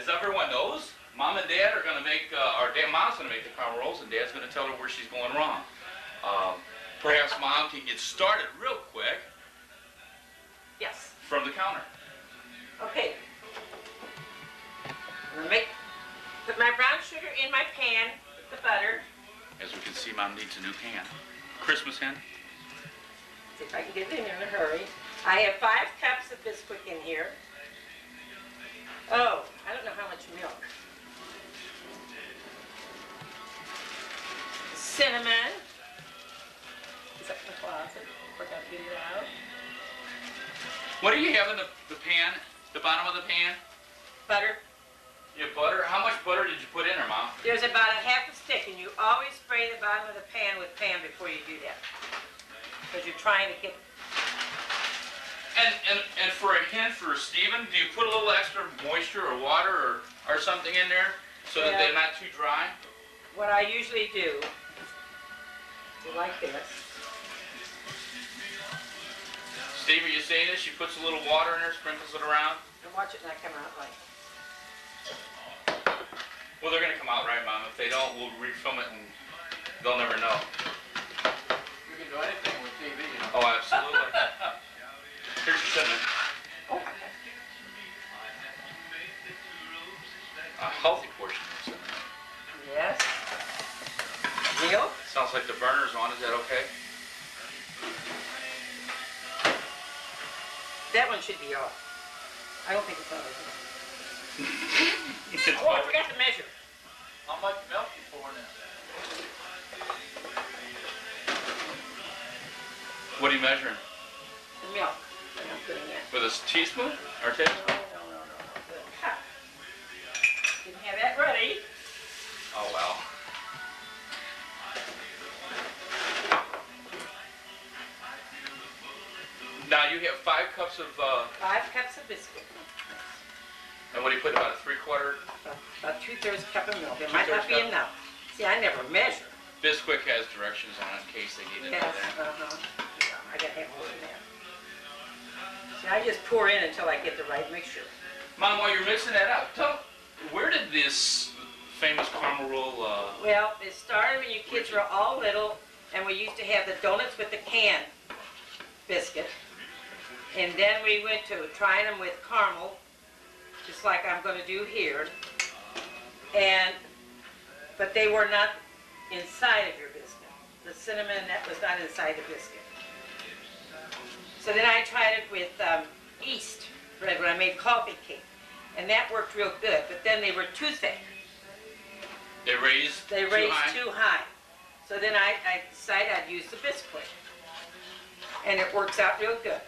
as everyone knows, Mom and Dad are going to make, Mom's going to make the caramel rolls, and Dad's going to tell her where she's going wrong. Perhaps Mom can get started real quick. Yes. From the counter. Okay. I'm going to put my brown sugar in my pan with the butter. As we can see, Mom needs a new pan. Christmas hen. See if I can get it in a hurry. I have 5 cups of Bisquick in here. Oh, I don't know how much milk. Cinnamon. It's up in the closet. Forgot to get it out. What do you have in the pan, the bottom of the pan? Butter. You have butter? How much butter did you put in there, Mom? There's about a half a stick, and you always spray the bottom of the pan with pan before you do that. Because you're trying to get... And for a hint for Stephen, do you put a little extra moisture or water or something in there so that they're not too dry? What I usually do, like this. Steve, are you saying this? She puts a little water in there, sprinkles it around? And watch it not come out like... Well, they're going to come out right, Mom. If they don't, we'll refilm it and they'll never know. You can do anything with TV, you know. Oh, absolutely. Here's your cinnamon. Oh. A healthy portion of cinnamon. Yes. Milk. Sounds like the burner's on. Is that okay? That one should be off. I don't think it's on. Oh, I forgot to measure. How much milk you pouring in? What are you measuring? The milk that I'm putting in. With a teaspoon or tablespoon? No. With a cup. Didn't have that ready. Oh, well. Now you have 5 cups of... 5 cups of biscuit. And what do you put, about a 3/4? About 2/3 cup of milk. It might not be enough. See, I never measure. Bisquick has directions on it in case they need to know Yes, that. I gotta have more than that. See, I just pour in until I get the right mixture. Mom, while you're mixing that up, where did this famous caramel roll... Well, it started when you kids were all little, and we used to have the donuts with the can biscuit. And then we went to trying them with caramel, just like I'm going to do here. But they were not inside of your biscuit. The cinnamon, that was not inside the biscuit. So then I tried it with yeast bread when I made coffee cake. And that worked real good, but then they were too thick. They raised too high. So then I decided I'd use the Bisquick. And it works out real good.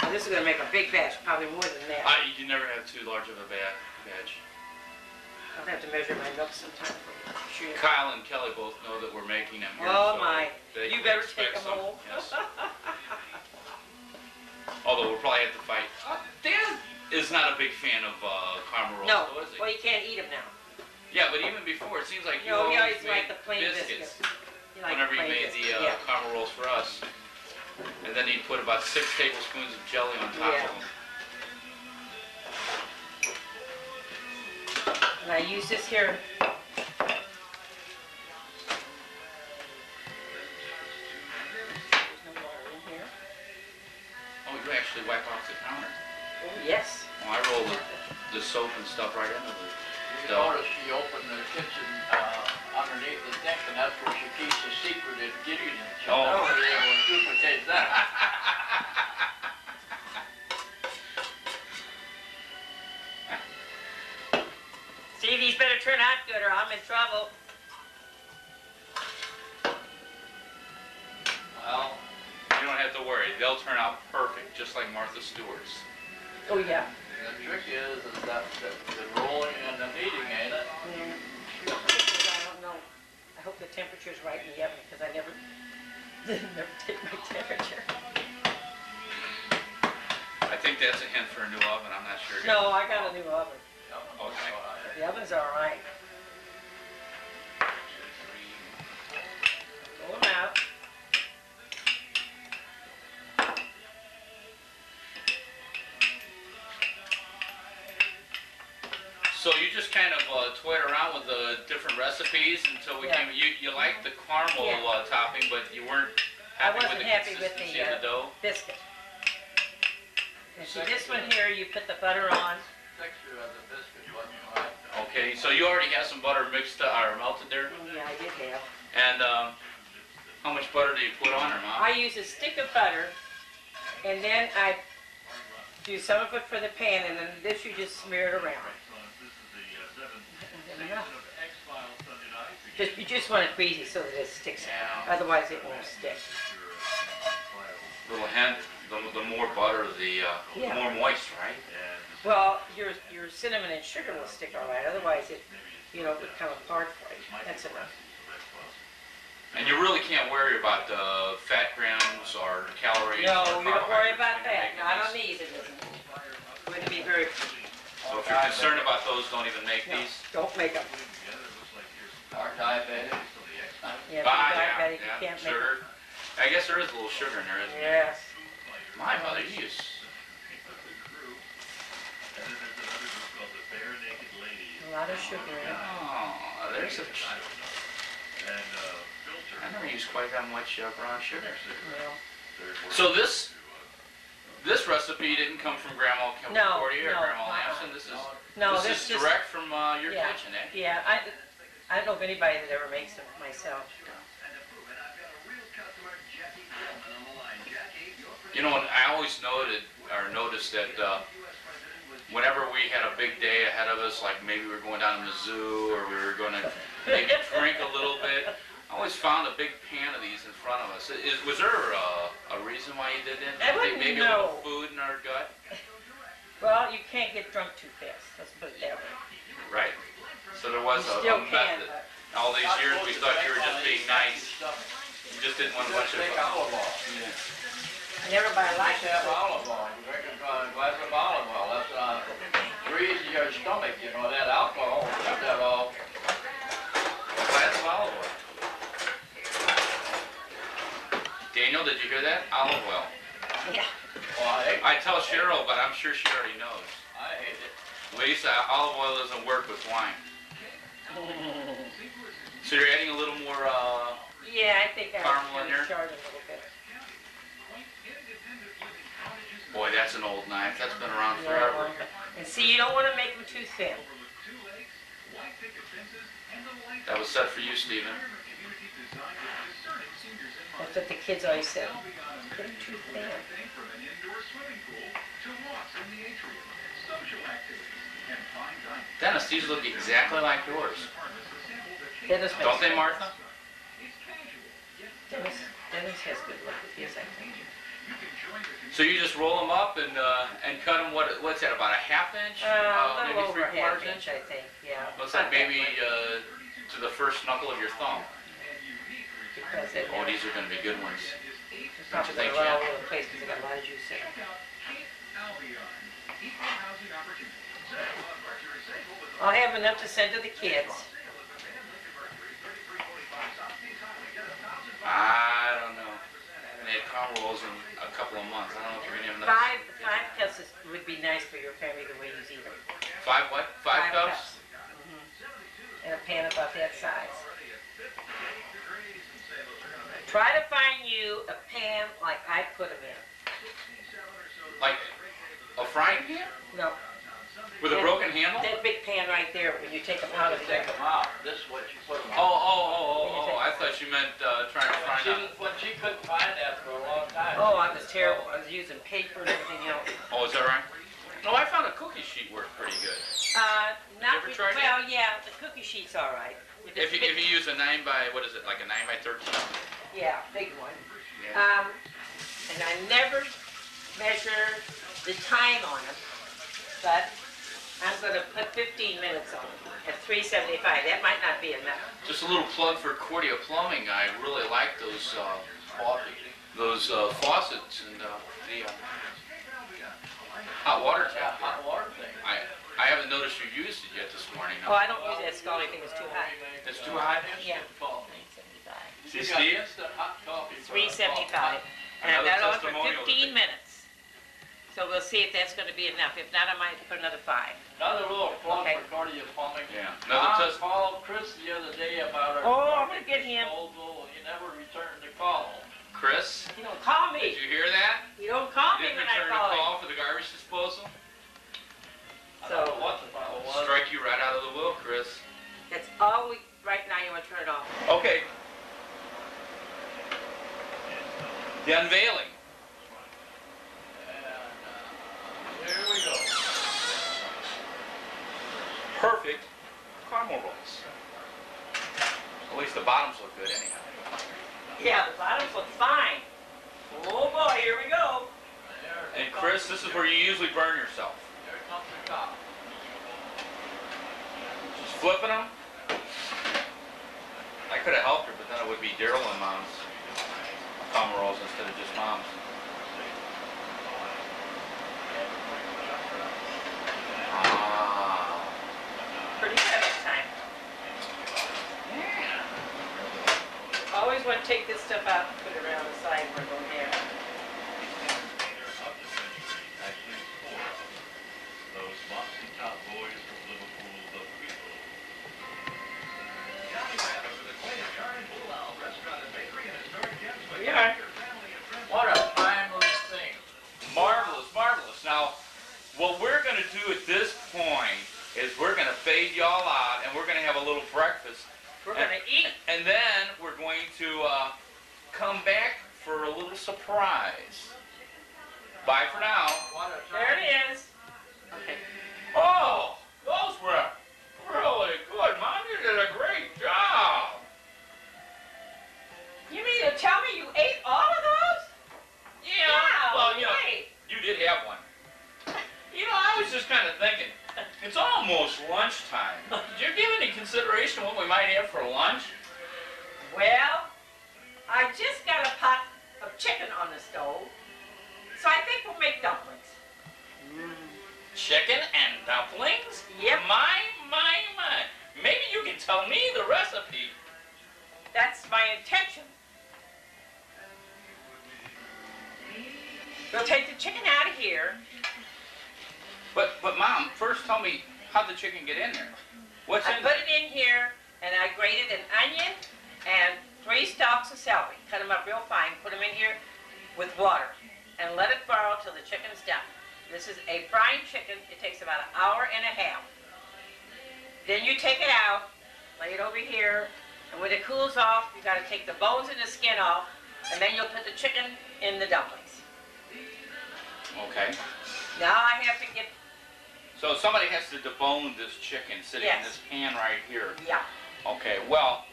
Now, this is going to make a big batch, probably more than that. You can never have too large of a batch. I'll have to measure my milk sometime for you. Sure. Kyle and Kelly both know that we're making them here. Oh so my. You better take them some. home. Yes. Although we'll probably have to fight. Dan is not a big fan of caramel rolls, No, though, is he? well, you can't eat them now. Yeah, but even before, it seems like you No, he always always made liked the plain biscuits. Like whenever you plain made biscuit. the caramel rolls for us. And then he'd put about 6 tablespoons of jelly on top of them. And I use this here. There's no water in here. Oh, you actually wipe off the counter. Oh, yes. Well, I roll the soap and stuff right into the You notice she opened the kitchen underneath the sink, and that's where she keeps the secret ingredient. She'll never be able to duplicate that. See, these better turn out good or I'm in trouble. Well, you don't have to worry. They'll turn out perfect, just like Martha Stewart's. Oh, yeah. The trick is that the rolling and the kneading, ain't it? I don't know. I hope the temperature's right in the oven because I never take my temperature. I think that's a hint for a new oven. I'm not sure. No, I got a new oven. Okay. The oven's all right. Roll them out. toyed around with the different recipes until we Yeah. came. You liked the caramel Yeah. topping, but you weren't I happy with wasn't the happy with consistency of the dough. biscuit. And see, this one here, you put the butter on. Texture of the biscuit wasn't right. Okay, so you already have some butter mixed or melted there. Oh, yeah, I did have. And how much butter do you put on her, Mom? I use a stick of butter, and then I do some of it for the pan, and then this you just smear it around. You just want it greasy so that it sticks out. Otherwise, it won't stick. Little hint: the more butter, the more moist, right? Well, your cinnamon and sugar will stick all right. Otherwise, it would come apart for you. That's enough. And you really can't worry about the fat grams or calories. No, or you don't worry carbohydrates about when you're that. making Not on these. these. It wouldn't be very. So if you're concerned about those, don't even make No, these. don't make them. Our diabetic. Yeah, if you're Yeah, diabetic, you can't make them. sugar. I guess there is a little sugar in there, isn't there? Yes. My mother used. A lot of sugar in it. Oh, there's a. I never used quite that much brown sugar. Well, So this recipe didn't come from Grandma No, Cordia or no, Grandma uh-uh. Lamson. This is just direct from your yeah, kitchen, eh? Yeah, I don't know of anybody that ever makes them myself. You know, I always noticed that whenever we had a big day ahead of us, like maybe we were going down to the zoo or we were going to maybe drink a little bit, I always found a big pan of these in front of us. Was there a reason why you did that? I wouldn't Maybe a know. little food in our gut? Well, you can't get drunk too fast. Let's put it that way. Right. So there was You a still can, method. but All these years we thought you were just being nice. You just didn't want much of Take it. olive oil. and everybody likes Just have it. olive oil. You drink a glass of olive oil. That's greases your stomach. You know that alcohol. Cut that off. A glass of olive oil. Daniel, did you hear that? Olive oil. Yeah. Well, I tell Cheryl, but I'm sure she already knows. I hate it. Lisa, olive oil doesn't work with wine. So you're adding a little more, Yeah, I think I Caramel in there? charred a little bit. boy, that's an old knife. That's been around Yeah, forever. and see, you don't want to make them too thin. That was set for you, Stephen. That's what the kids always said. They're too thin. Dennis, these look exactly like yours. Dennis makes Don't they, good- Martha? Dennis has good luck with his, I think. So you just roll them up and cut them. What's that? About a half inch? A Maybe little over a half 3/4 inch, I think, yeah. Looks like maybe to the first knuckle of your thumb. Because it, Oh, these are going to be good ones. it's probably think, gonna run all Jan? over the place because they got a lot of juice in it. I'll have enough to send to the kids. I don't know. They had caramel rolls in a couple of months. I don't know if you're going to have enough. Five cups would be nice for your family the way you eat them. Five what? Five cups? In a pan about that size. Try to find you a pan like I put them in. Like a frying pan? No, With a broken handle? that big pan right there when you take them out of Take there. them out. This is what you put them on. Oh, I thought you meant trying to fry them. She couldn't find that for a long time. Oh, I was terrible. I was using paper and everything else. Oh, is that right? Oh, I found a cookie sheet worked pretty good. Not ever tried well, yeah, the cookie sheet's all right. If you use a 9 by, what is it, like a 9 by 13? Yeah, big one. Yeah. And I never measure the time on them, but I'm going to put 15 minutes on them at 375. That might not be enough. Just a little plug for Cordia Plumbing. I really like those faucets and the hot water Yeah, tap. hot water thing. I haven't noticed you used it yet this morning. Oh, I don't use that scalding thing. It's too hot. It's too hot? Yeah. 375. See, You got Steve? instant hot coffee for 375. And I've Another got it on for testimonial. 15 minutes. So we'll see if that's gonna be enough. If not, I might put another 5. Another little plug Okay. for Cordia Plumbing. Yeah. Tom Another called Chris the other day about our Oh, I'm gonna get him. disposal, and he never returned the call. Chris, You don't call did me. you hear that? You don't call You me didn't when I return a call him. call for the garbage disposal? I don't know what the problem was. Strike you right out of the will, Chris. That's all we, right now you wanna turn it off. Okay. The unveiling. And, here we go. Perfect caramel rolls. At least the bottoms look good anyhow. Yeah, the bottoms look fine. Oh boy, here we go. There And Chris, this is where you usually burn yourself. There comes the top. Just flipping them. I could have helped her, but then it would be Daryl and Mom's caramel rolls instead of just Mom's. Ah. Pretty good this time. Always want to take this stuff out and put it around the side where it don't have. Those moxie top boys from Liverpool look people. We are. What a fine little thing. Marvelous, marvelous. Now, what we're going to do at this point is we're going to fade y'all out and we're going to have a little breakfast. We're gonna eat. And then we're going to come back for a little surprise. Bye for now. What a There time. it is. Okay. Oh, those were really good, Mom. You did a great job. You mean to tell me you ate all of those? Yeah, well, you know, wait. you did have one. You know, I was just kind of thinking, it's almost lunchtime. Did you give any consideration to what we might have for lunch? Well, I just got a pot of chicken on the stove, so I think we'll make dumplings. Chicken and dumplings? Yep. My. Maybe you can tell me the recipe. That's my intention. We'll take the chicken out of here. But Mom, first tell me, how'd the chicken get in there? What's I in put there? it in here, and I grated an onion and 3 stalks of celery. Cut them up real fine, put them in here with water, and let it boil till the chicken's done. This is a frying chicken. It takes about an hour and a half. Then you take it out, lay it over here, and when it cools off, you got to take the bones and the skin off, and then you'll put the chicken in the dumplings. Okay. Now I have to get, So somebody has to debone this chicken sitting in Yes. this pan right here. yeah. Okay, well,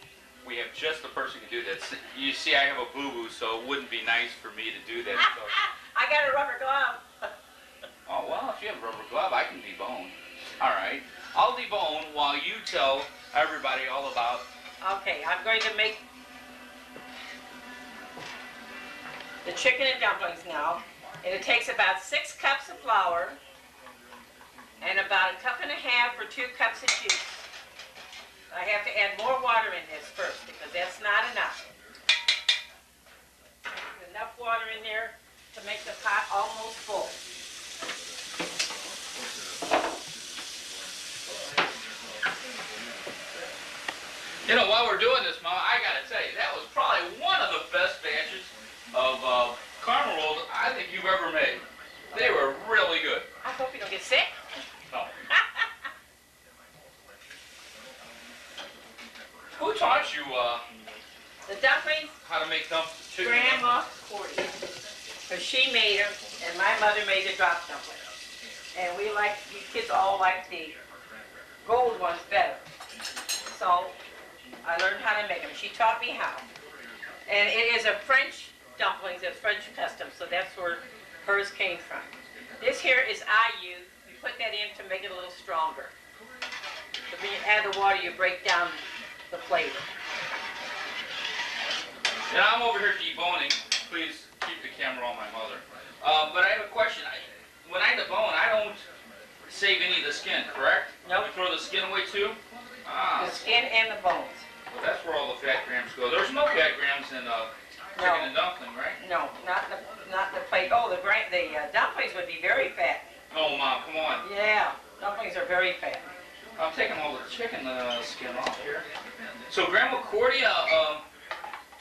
we have just the person who can do that. You see, I have a boo-boo, so it wouldn't be nice for me to do that. So. I got a rubber glove. Oh, well, if you have a rubber glove, I can debone. All right. I'll debone while you tell everybody all about... Okay, I'm going to make the chicken and dumplings now. And it takes about 6 cups of flour and about 1.5 cups or 2 cups of juice. I have to add more water in this first because that's not enough. There's enough water in there to make the pot almost full. You know, while we're doing this, Mom, I gotta tell you, that was probably one of the best batches of caramel rolls I think you've ever made. They were really good. I hope you don't get sick. No. Who taught you The dumplings, how to make chicken? Grandma Cordia. Because she made them, and my mother made the drop dumplings. And we kids all like the gold ones better. So I learned how to make them. She taught me how. And it is a French dumplings, a French custom, so that's where hers came from. This here is IU. You put that in to make it a little stronger. But when you add the water, you break down the flavor. And I'm over here deboning. Please keep the camera on my mother. But I have a question. When I debone, I don't save any of the skin, correct? Nope. You throw the skin away too? Ah, The skin and the bones. well, that's where all the fat grams go. There's no fat grams in chicken and dumpling, right? No, not the plate. Oh, the dumplings would be very fat. Oh, Mom, come on. Yeah, dumplings are very fat. I'm taking all the chicken skin off here. So Grandma Cordia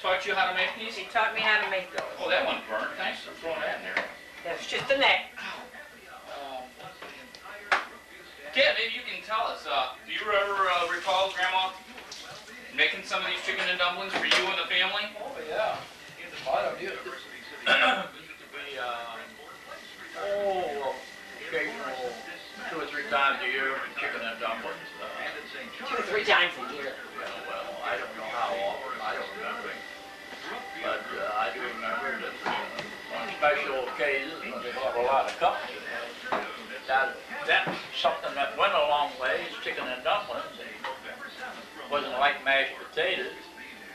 taught you how to make these? She taught me how to make those. Oh, that one burnt. Thanks for throwing that in there. That's just the neck. Dad, maybe you can tell us, do you ever recall Grandma making some of these chicken and dumplings for you and the family? Oh, yeah. I don't used to be, occasional 2 or 3 times a year, chicken and dumplings. 2 or 3 times a year. Yeah, well, I don't know how often, I don't remember. But I do remember that on special occasions when they have a lot of company, that's something that went a long way, is chicken and dumplings. It wasn't like mashed potatoes.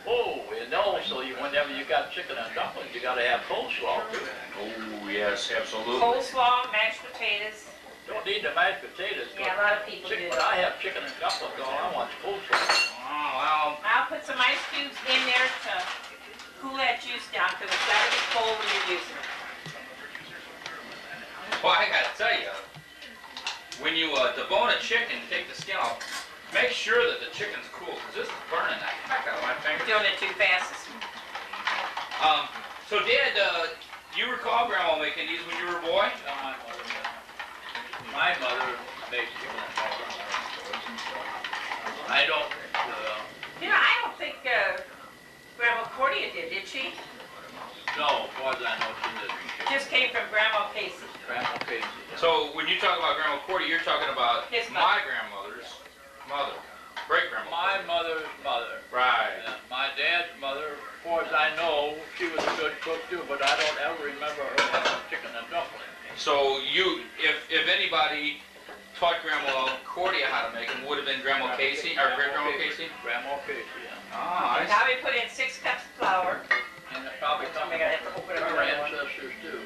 Oh, you know, so whenever you got chicken and dumplings, you got to have coleslaw too. Oh, yes, absolutely. Coleslaw, mashed potatoes. Don't need the mashed potatoes. Yeah, a lot of people do. When I have chicken and dumplings, all I want is coleslaw. Oh, well. I'll put some ice cubes in there to cool that juice down because it's got to be cold when you're using it. Well, I gotta tell you, when you debone a chicken, take the skin off, make sure that the chicken's cool, because this is burning the heck out of my fingers. Doing it too fast. So Dad, you recall Grandma making these when you were a boy? My mother makes chicken and dumplings. I don't, You know, I don't think Grandma Cordia did she? no, as far as I know, she didn't. Just came from Grandma Casey. Grandma Casey. Yeah. So when you talk about Grandma Cordia, you're talking about His my grandmother's mother, great-grandma. My mother's mother. Right. My dad's mother, as far as I know, she was a good cook too, but I don't ever remember her having chicken and dumplings. So you, if anybody taught Grandma Cordia how to make them, would have been Grandma Casey, or great-grandma Casey? Grandma Casey, yeah. Ah, I see. Now we put in 6 cups of flour. And it probably I'm comes gonna have to open up from her another one. ancestors too.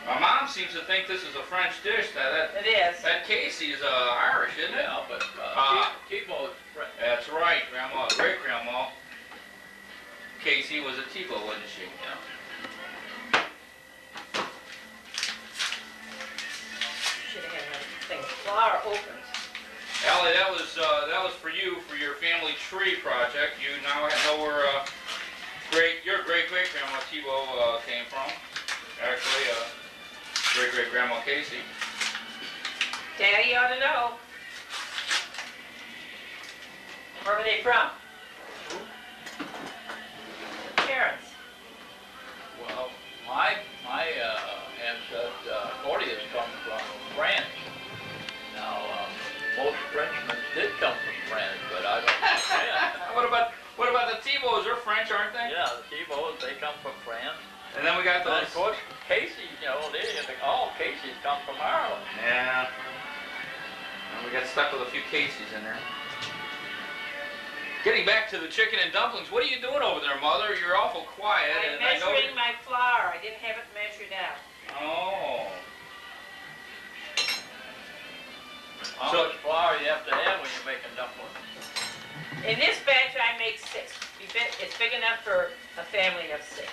My mom seems to think this is a French dish. It is. That Casey's Irish, isn't it? Yeah, but T-Bow's French. That's right, Grandma, great-grandma. Casey was a T-bow, wasn't she? Yeah. Should have had another thing. Flour opens. Allie, that was for you for your family tree project. You now know where your great-great-grandma T-bow came from. Actually, great-great-grandma Casey. Daddy ought to know. Where were they from? Parents. Well, my ancestor, Cordia's come from France. Now, most Frenchmen did come from France, but I don't understand. What about the T-bows? They're French, aren't they? Yeah, the T-Bows, they come from France. And then we got And those. of course, Casey, you know, all Casey's come from Ireland. Yeah. And we got stuck with a few Caseys in there. Getting back to the chicken and dumplings, what are you doing over there, Mother? You're awful quiet. I'm and I know measuring my flour. I didn't have it measured out. Oh. How much flour you have to have when you're making dumplings? In this batch, I make 6. It's big enough for a family of 6.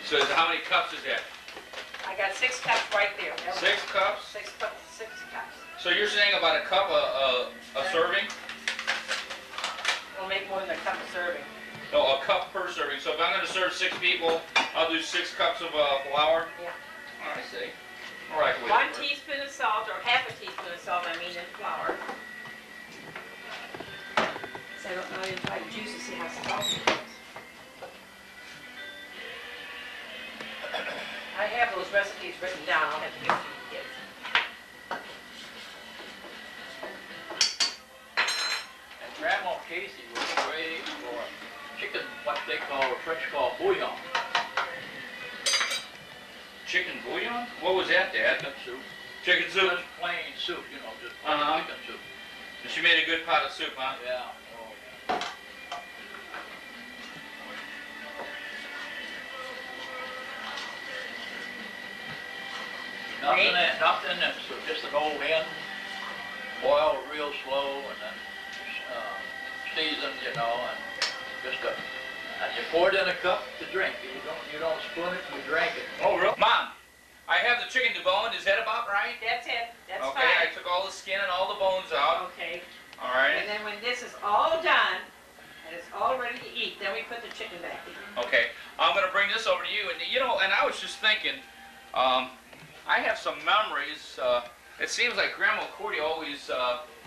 So how many cups is that? I got 6 cups right there. 6 cups? 6 cups. 6 cups. So you're saying about a cup a serving? We'll make more than a cup of serving. No, a cup per serving. So if I'm going to serve 6 people, I'll do 6 cups of flour? Yeah. Oh, I see. All right. 1 teaspoon of salt, or half a teaspoon of salt, I mean, in flour. So I don't know if I juice to see how salty it is. I have those recipes written down. I'll have to give them to you kids. And Grandma Casey was great for chicken, what they French call bouillon. Chicken bouillon? What was that, Dad? Chicken soup. Chicken soup? Just plain soup, you know, just plain chicken soup. And she made a good pot of soup, huh? Yeah. Oh, yeah. Nothing that's just an old hen, boiled real slow and then seasoned, you know, and just a And you pour it in a cup to drink. You don't spoon it, you drink it. Oh, really? Mom, I have the chicken deboned. Is that about right? That's it. That's Okay, I fine. took all the skin and all the bones out. Okay. All right. And then when this is all done, and it's all ready to eat, then we put the chicken back in. Okay, I'm gonna bring this over to you, and you know, and I was just thinking, I have some memories. It seems like Grandma Cordia always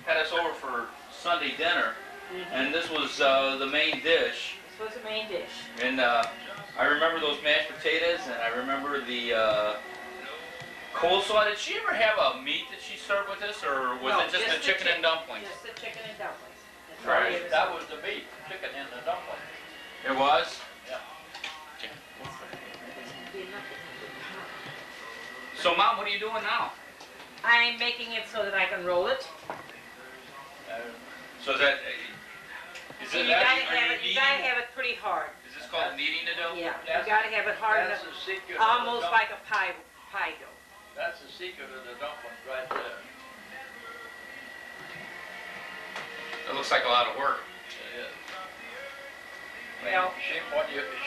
had us over for Sunday dinner, and this was the main dish. This was the main dish. And I remember those mashed potatoes, and I remember the coleslaw. Did she ever have a meat that she served with this, or was No, it just the chicken and dumplings? Just the chicken and dumplings. That's all Right. we ever That served. was the meat, chicken in the dumpling. It was? Yeah. So, Mom, what are you doing now? I'm making it so that I can roll it. So is that, is See, it you gotta actually, are have you it. You kneading? gotta have it pretty hard. Is this called kneading the dough? Yeah, you That's- gotta have it hard That's enough, the secret. almost of the like a pie dough. That's the secret of the dumplings right there. It looks like a lot of work. It is. Well-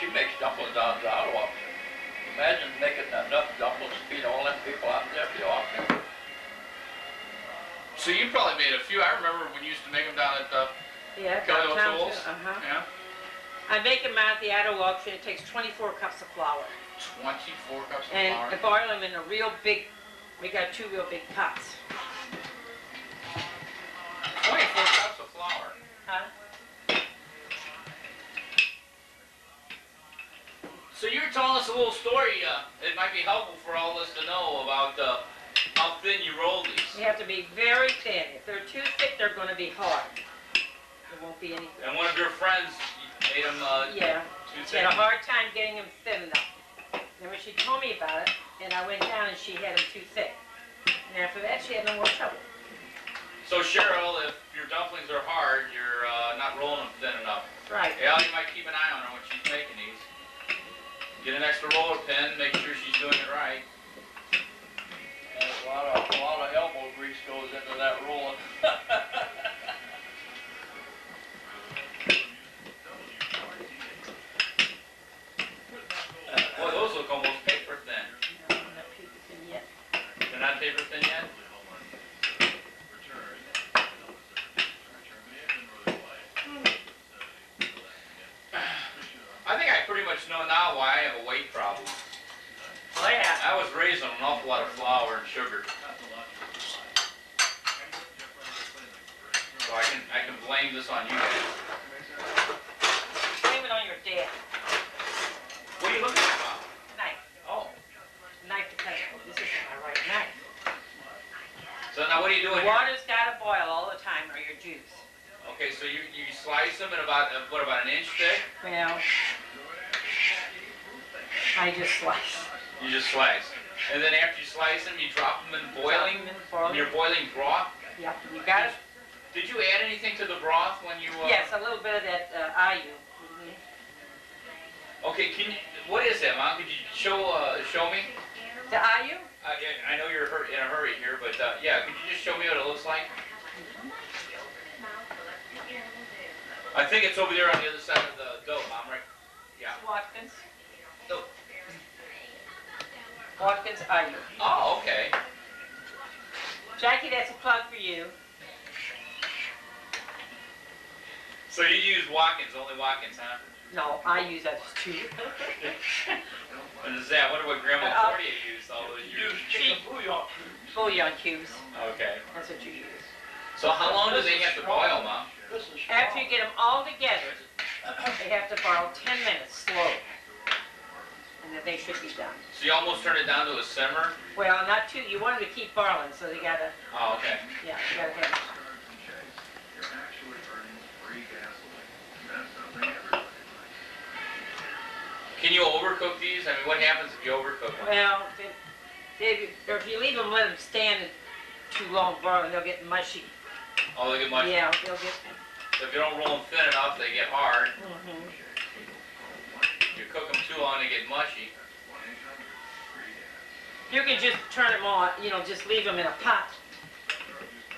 She makes dumplings out of Ottawa. Imagine making enough dumplings to feed all them people out there if you offer. So you probably made a few. I remember when you used to make them down at the Yeah, Kelly downtown too. O'Toole's. Uh-huh. Yeah. I make them out at the Idaho auction. It takes 24 cups of flour. 24 cups of And flour. I boil them in a real big, we got 2 real big pots. 24 cups of flour. Huh? So you were telling us a little story. It might be helpful for all of us to know about how thin you roll these. They have to be very thin. If they're too thick, they're going to be hard. There won't be any good. And one of your friends made them Yeah. too She thin. had a hard time getting them thin enough. And when she told me about it, and I went down and she had them too thick. And after that, she had no more trouble. So Cheryl, if your dumplings are hard, you're not rolling them thin enough. That's right. Yeah, you might keep an eye on her when she's making these. Get an extra roller pin, make sure she's doing it right. And a lot of elbow grease goes into that rolling. Boy, those look almost paper thin. No, I'm not paper thin yet. They're not paper thin yet? I think I pretty much know now why I have a weight problem. Oh yeah. I was raised on an awful lot of flour and sugar. So I can blame this on you guys. Blame it on your dad. What are you looking at, Mom? Knife. Oh. Knife to cut. This is my right knife. So now what are you doing The here? water's got to boil all the time or your juice. Okay, so you slice them at about, what, about an inch thick? Well, I just slice. You just slice. And then after you slice them, you drop them in boiling? In your boiling broth? Yep, you got it. Did you add anything to the broth when you... Yes, a little bit of that ayu. Okay, what is that, Mom? Could you show me? The ayu? I know you're in a hurry here, but yeah, could you just show me what it looks like? I think it's over there on the other side of the dough, Mom, right? Yeah. Watkins. No. Watkins ayu. Oh, okay. Jackie, that's a plug for you. So you use Watkins, only Watkins, huh? No, I use others too. What is that? I wonder what Grandma Cordia used all those years. Chicken bouillon. Bouillon cubes. Okay. That's what you use. So how long do they have to boil, Mom? This is After you strong. get them all together, they have to boil 10 minutes slow. And then they should be done. So you almost turn it down to a simmer? Well, not too, you want them to keep boiling, so they gotta, Oh, okay. yeah, you gotta have Can you overcook these? I mean, what happens if you overcook them? Well, or if you leave them, let them stand too long boiling, they'll get mushy. Oh, they get mushy? Yeah, they'll get. So if you don't roll them thin enough, they get hard. Mhm. If you cook them too long, they get mushy. You can just turn them on, just leave them in a pot.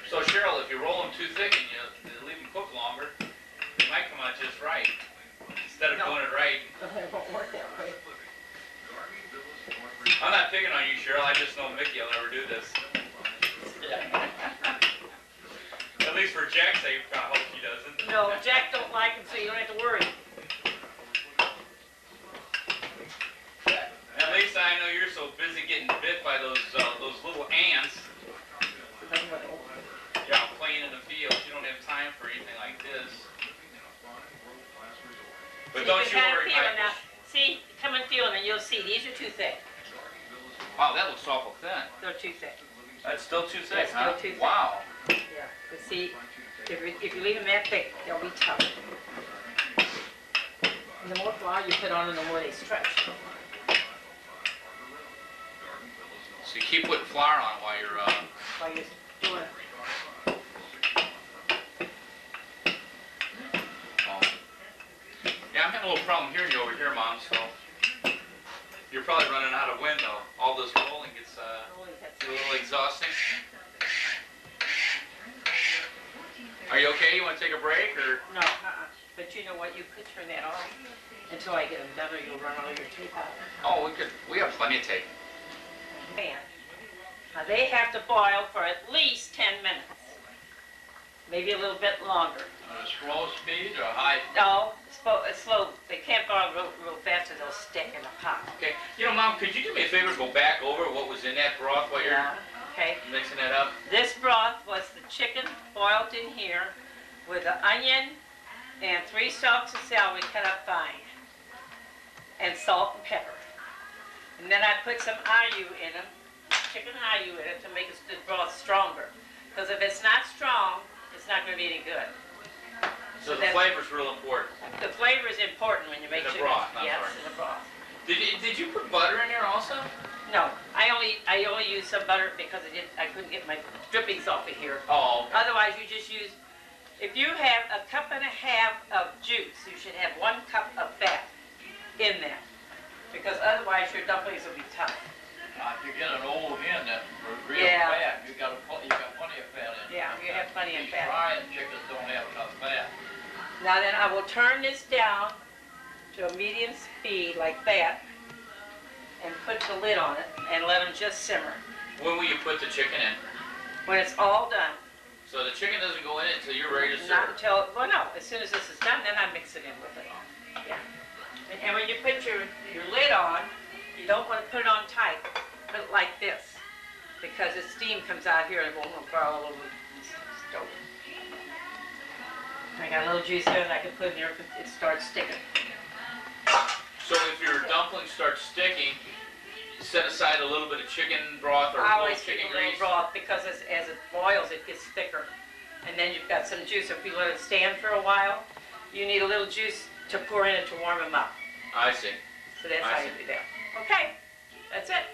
So Cheryl, if you roll them too thick and you leave them cook longer, they might come out just right. Instead instead of No. doing it right. It won't work that way. I'm not picking on you, Cheryl. I just know Mickey will never do this. At least for Jack's sake, I hope he doesn't. No, Jack don't like him, so you don't have to worry. At least I know you're so busy getting bit by those little ants. You're out playing in the field. You don't have time for anything like this. But don't you worry, Michael. See, come and feel them, and you'll see. These are too thick. Wow, that looks awful thin. They're too thick. That's still too thick, That's huh? still too thick. Wow. Yeah. But see, if you leave them that thick, they'll be tough. And the more flour you put on them, the more they stretch. So you keep putting flour on while you're While you're doing it. oh. Yeah, I'm having a little problem hearing you over here, Mom, so you're probably running out of wind though. All this rolling gets a little exhausting. Are you okay? You want to take a break or? No, But you know what? You could turn that off until I get them done, or you'll run all your tape out. Oh, we have plenty of tape. Man. Now they have to boil for at least 10 minutes. Maybe a little bit longer. On a slow speed or high? No, slow. They can't boil real fast or they'll stick in the pot. Okay. You know, Mom, could you do me a favor and go back over what was in that broth while you're Okay. mixing that up? This broth was the chicken boiled in here with the onion and 3 stalks of celery cut up fine, and salt and pepper. And then I put some ayu in them, chicken ayu in it to make the broth stronger. Because if it's not strong, it's not going to be any good. So the flavor's real important. The flavor is important when you make In the chicken. broth, not yes, sorry. in the broth. Did you put butter in there also? No, I only used some butter because I couldn't get my drippings off of here. Oh, okay. Otherwise, you just use. If you have 1.5 cups of juice, you should have 1 cup of fat in there, because otherwise your dumplings will be tough. If you get an old hen that's real Yeah. fat, you got plenty of fat in it. Yeah, you have plenty of These fat. frying chickens don't have enough fat. Now then, I will turn this down to a medium speed like that, and put the lid on it and let them just simmer. When will you put the chicken in? When it's all done, So the chicken doesn't go in it until you're ready to not serve. until, well no, as soon as this is done, then I mix it in with it. Yeah. And when you put your lid on, you don't want to put it on tight. Put it like this, because the steam comes out here and it won't burn all over the stove. I got a little juice here that I can put in there if it starts sticking. So if your dumplings start sticking, set aside a little bit of chicken broth or I a little always keep chicken a little grease. broth because as it boils, it gets thicker. And then you've got some juice. If you let it stand for a while, you need a little juice to pour in it to warm them up. I see. So that's I how you see. do that. Okay, that's it.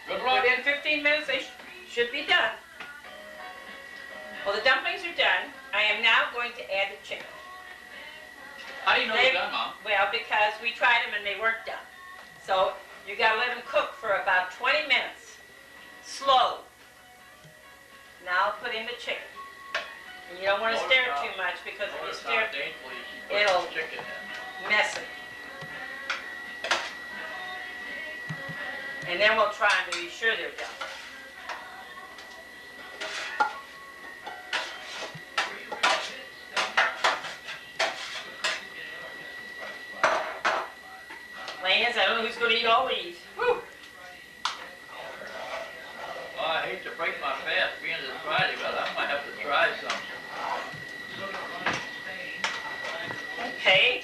Good luck. Within 15 minutes, they should be done. Well, the dumplings are done. I am now going to add the chicken. How do you know they're done, Mom? Well, because we tried them and they weren't done. So you got to let them cook for about 20 minutes, slow. Now I'll put in the chicken. And you don't want to stir it too much because if you stir it, it'll chicken in. mess it. And then we'll try them to be sure they're done. Lance, I don't know who's going to eat all these. Woo! Well, I hate to break my fast being this Friday, but I might have to try some. Okay.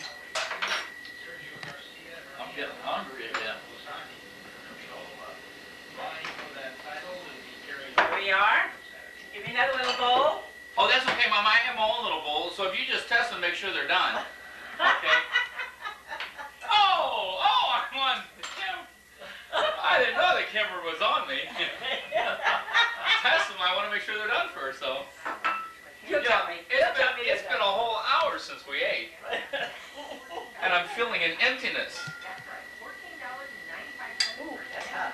I'm getting hungry again. Here we are. Give me another little bowl. Oh, that's okay, Mom. I have my own little bowl, so if you just test them, make sure they're done. Okay. I'm on Kim. I didn't know that Kimber was on me. Test them. I want to make sure they're done first, though. You tell me. It's been a whole hour since we ate, and I'm feeling an emptiness. Ooh, that's hot.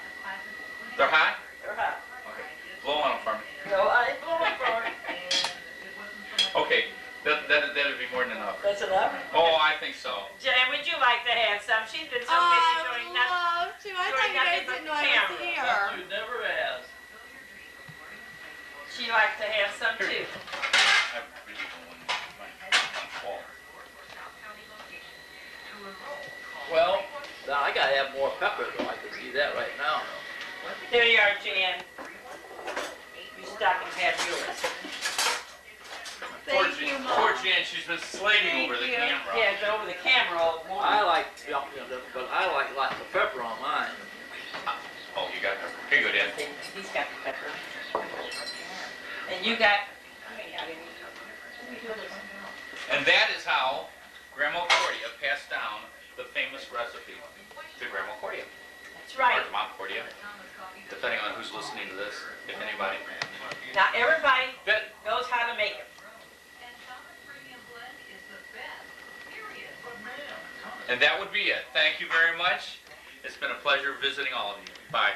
They're hot? They're hot. Okay. Blow on them for me. No, I ain't blowing for it. Okay. That'd be more than enough. That's That's enough. Oh, I think so. Jan, would you like to have some? She's been so busy doing nothing. love to. I thought you guys didn't know I was here. You never asked. She'd like to have some too. I really don't want my fault. Well, now I gotta have more pepper though. I can see that right now. There you are, Jan. You stop and have yours. Thank you, Poor Mom. Jan, she's been slaving Thank over the you. camera. Yeah, it's over the camera all morning. I like Chicken-n-Dumplings, but I like lots of pepper on mine. Oh, you got pepper. Here you go, Dan. He's got the pepper. And you got, I ain't got any. Let me do this. And that is how Grandma Cordia passed down the famous recipe to Grandma Cordia. That's Or right. to Mom Cordia, depending on who's listening to this, if anybody. Now everybody That, knows how to make it. and that would be it. Thank you very much. It's been a pleasure visiting all of you. Bye.